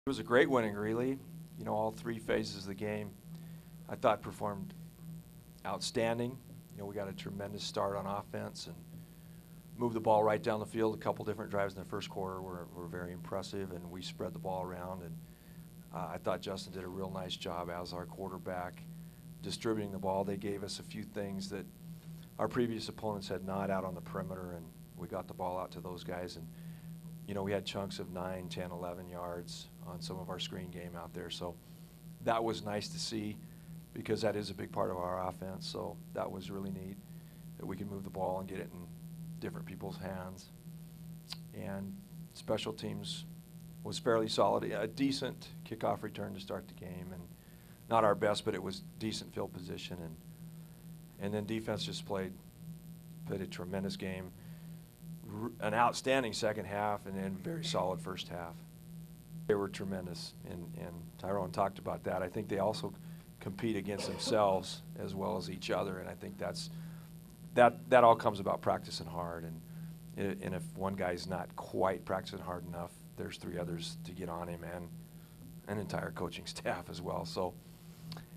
It was a great win in Greeley. You know, all three phases of the game, I thought performed outstanding. You know, we got a tremendous start on offense and moved the ball right down the field. A couple different drives in the first quarter were very impressive, and we spread the ball around. And I thought Justin did a real nice job as our quarterback distributing the ball. They gave us a few things that our previous opponents had not out on the perimeter, and we got the ball out to those guys. And you know, we had chunks of 9, 10, 11 yards on some of our screen game out there. So that was nice to see because that is a big part of our offense. So that was really neat that we can move the ball and get it in different people's hands. And special teams was fairly solid. A decent kickoff return to start the game, and not our best, but it was decent field position. And then defense just played a tremendous game. An outstanding second half, and then very solid first half. They were tremendous, and Tyrone talked about that. I think they also compete against themselves as well as each other, and I think that all comes about practicing hard. And if one guy's not quite practicing hard enough, there's three others to get on him, and an entire coaching staff as well. So,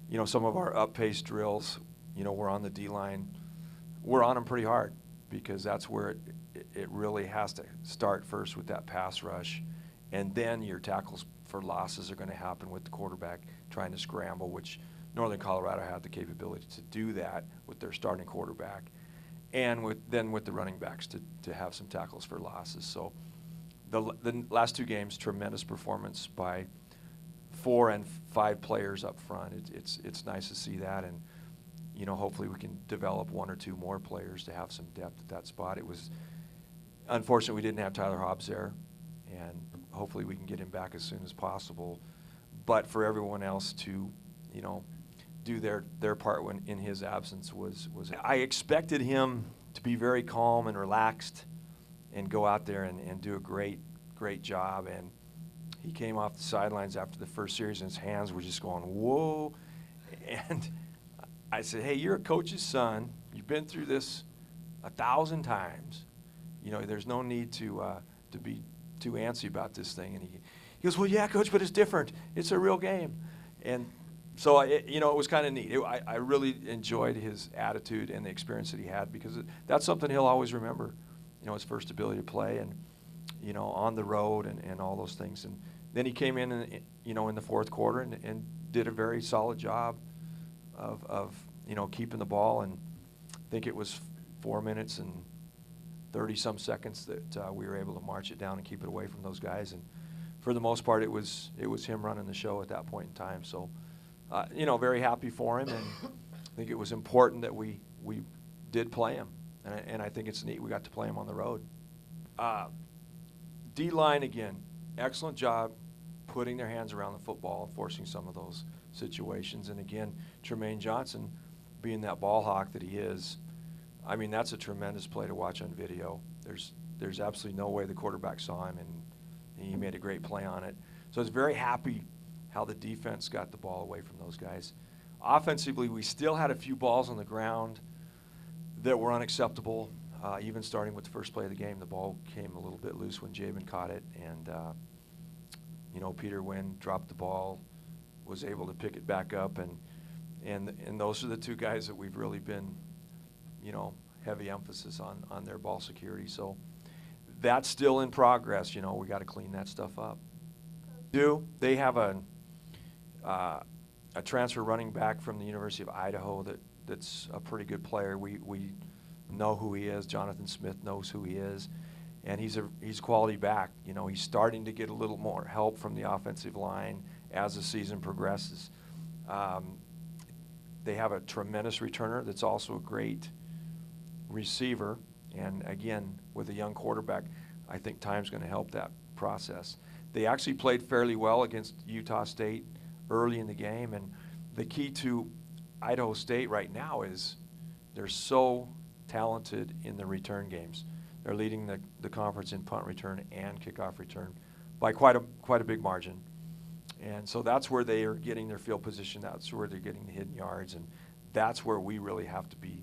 you know, some of our up-pace drills, you know, we're on the D-line. We're on them pretty hard because that's where it really has to start first with that pass rush, and then your tackles for losses are going to happen with the quarterback trying to scramble, which Northern Colorado had the capability to do that with their starting quarterback, and with the running backs to have some tackles for losses. So the last two games, tremendous performance by 4 and 5 players up front. It's nice to see that, and you know, hopefully we can develop 1 or 2 more players to have some depth at that spot. It was unfortunate we didn't have Tyler Hobbs there, and hopefully we can get him back as soon as possible. But for everyone else to, you know, do their part when in his absence was I expected him to be very calm and relaxed and go out there and do a great job. And he came off the sidelines after the first series, and his hands were just going, whoa. And I said, hey, you're a coach's son. You've been through this 1,000 times. You know, there's no need to be too antsy about this thing. And he goes, well, yeah, Coach, but it's different. It's a real game. And so, you know, it was kind of neat. I really enjoyed his attitude and the experience that he had, because that's something he'll always remember, you know, his first ability to play and, you know, on the road and all those things. And then he came in, you know, in the fourth quarter and did a very solid job of you know, keeping the ball. And I think it was 4 minutes and 30-some seconds that we were able to march it down and keep it away from those guys. And for the most part, it was him running the show at that point in time. So, you know, very happy for him, and I think it was important that we did play him. And I think it's neat we got to play him on the road. D-line, again, excellent job putting their hands around the football and forcing some of those situations. And again, Tremaine Johnson, being that ball hawk that he is, I mean, that's a tremendous play to watch on video. There's absolutely no way the quarterback saw him, and he made a great play on it. So I was very happy how the defense got the ball away from those guys. Offensively, we still had a few balls on the ground that were unacceptable. Even starting with the first play of the game, the ball came a little bit loose when Jabin caught it, and you know, Peter Wynn dropped the ball, was able to pick it back up, and those are the two guys that we've really been, you know, heavy emphasis on their ball security. So that's still in progress. You know, we got to clean that stuff up. They have a transfer running back from the University of Idaho that's a pretty good player. We know who he is. Jonathan Smith knows who he is, and he's a quality back. You know, he's starting to get a little more help from the offensive line as the season progresses. They have a tremendous returner that's also a great receiver, and again, with a young quarterback, I think time's going to help that process. They actually played fairly well against Utah State early in the game, and the key to Idaho State right now is they're so talented in the return games. They're leading the conference in punt return and kickoff return by quite a big margin. And so that's where they are getting their field position. That's where they're getting the hidden yards, and that's where we really have to be,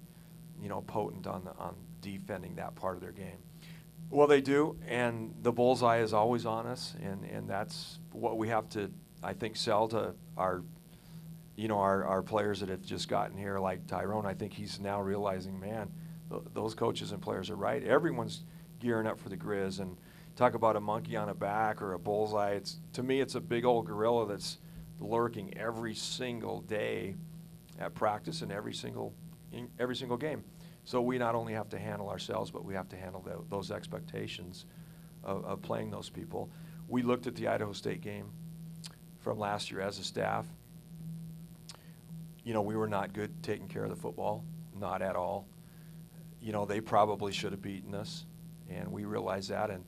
you know, potent on defending that part of their game. Well, they do, and the bullseye is always on us, and that's what we have to, I think, sell to our, our players that have just gotten here, like Tyrone. I think he's now realizing, man, those coaches and players are right. Everyone's gearing up for the Grizz, and talk about a monkey on a back or a bullseye. To me, it's a big old gorilla that's lurking every single day at practice and every single game. So we not only have to handle ourselves, but we have to handle those expectations of playing those people. We looked at the Idaho State game from last year as a staff. We were not good taking care of the football, not at all. They probably should have beaten us, and we realize that. And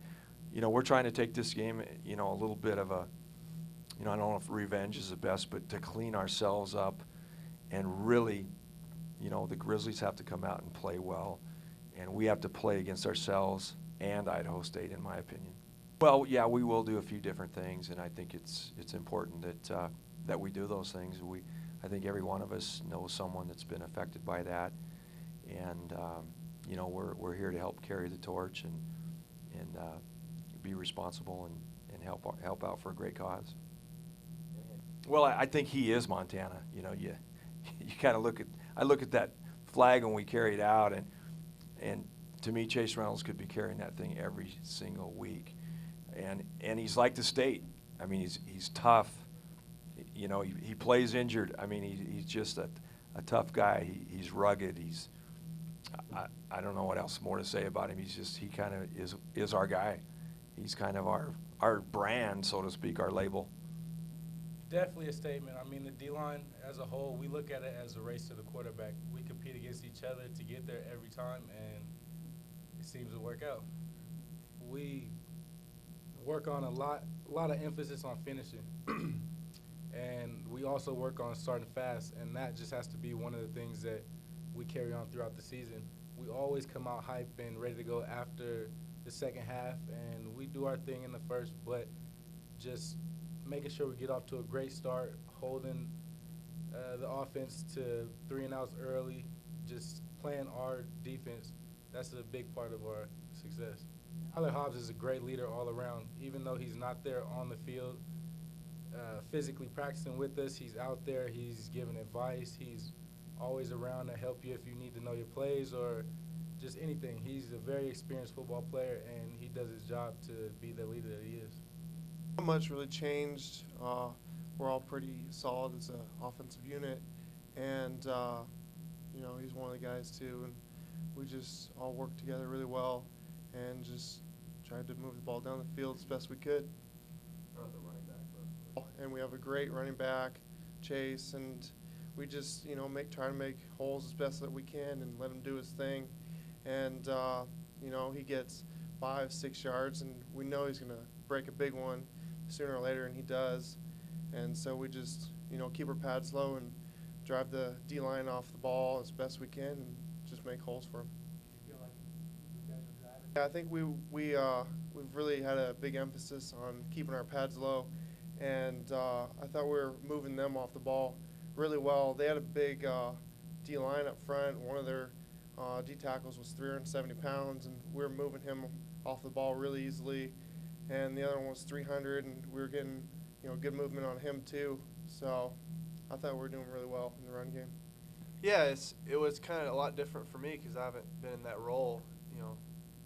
we're trying to take this game, a little bit of a, I don't know if revenge is the best, but to clean ourselves up and really, the Grizzlies have to come out and play well, and we have to play against ourselves and Idaho State, in my opinion. Well, yeah, we will do a few different things, and I think it's important that we do those things. I think every one of us knows someone that's been affected by that, and we're here to help carry the torch and be responsible and help out for a great cause. Well, I think he is Montana. You kind of I look at that flag when we carry it out, and to me, Chase Reynolds could be carrying that thing every single week, and he's like the state. I mean, he's tough. He plays injured. I mean, he's just a tough guy. He's rugged. I don't know what else more to say about him. He kind of is our guy. He's kind of our brand, so to speak, our label. Definitely a statement. I mean, the D-line as a whole, we look at it as a race to the quarterback. We compete against each other to get there every time, and it seems to work out. We work on a lot of emphasis on finishing, and we also work on starting fast, and that just has to be one of the things that we carry on throughout the season. We always come out hype and ready to go after the second half, and we do our thing in the first, but just making sure we get off to a great start, holding the offense to 3 and outs early, just playing our defense. That's a big part of our success. Tyler Hobbs is a great leader all around. Even though he's not there on the field physically practicing with us, he's out there, he's giving advice, he's always around to help you if you need to know your plays or just anything. He's a very experienced football player, and he does his job to be the leader that he is. Not much really changed. We're all pretty solid as an offensive unit, and he's one of the guys too. And we just all worked together really well, and just tried to move the ball down the field as best we could. And we have a great running back, Chase, and we just try to make holes as best that we can and let him do his thing. And he gets 5-6 yards, and we know he's gonna break a big one sooner or later, and he does. And so we just keep our pads low and drive the D-line off the ball as best we can and just make holes for him. Yeah, I think we've really had a big emphasis on keeping our pads low, and I thought we were moving them off the ball really well. They had a big D-line up front. One of their D tackles was 370 pounds, and we were moving him off the ball really easily. And the other one was 300, and we were getting good movement on him too. So I thought we were doing really well in the run game. Yeah, it was kind of a lot different for me because I haven't been in that role,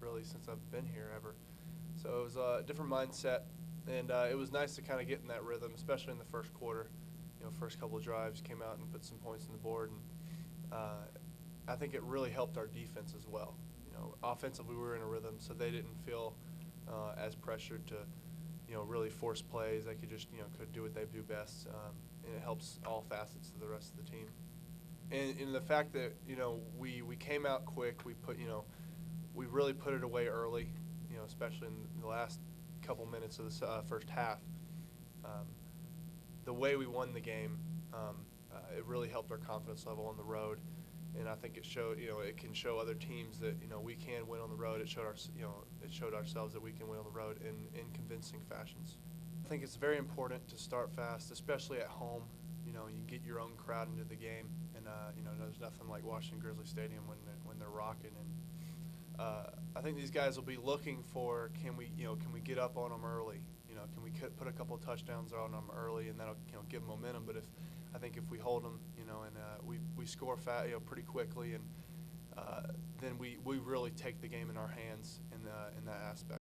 really since I've been here ever. So it was a different mindset, and it was nice to kind of get in that rhythm, especially in the first quarter. First couple of drives came out and put some points on the board, and I think it really helped our defense as well. Offensively we were in a rhythm, so they didn't feel as pressured to, really force plays. They could just, could do what they do best, and it helps all facets of the rest of the team. And in the fact that, we came out quick, we put, we really put it away early, especially in the last couple minutes of the first half. The way we won the game, it really helped our confidence level on the road. And I think it showed, it can show other teams that, we can win on the road. It showed it showed ourselves that we can win on the road in convincing fashions. I think it's very important to start fast, especially at home. You get your own crowd into the game, and there's nothing like Washington Grizzly Stadium when they're rocking. And I think these guys will be looking for can we get up on them early. can we put a couple of touchdowns on them early, and that'll give them momentum. But I think if we hold them, and we score pretty quickly, and then we really take the game in our hands in that aspect.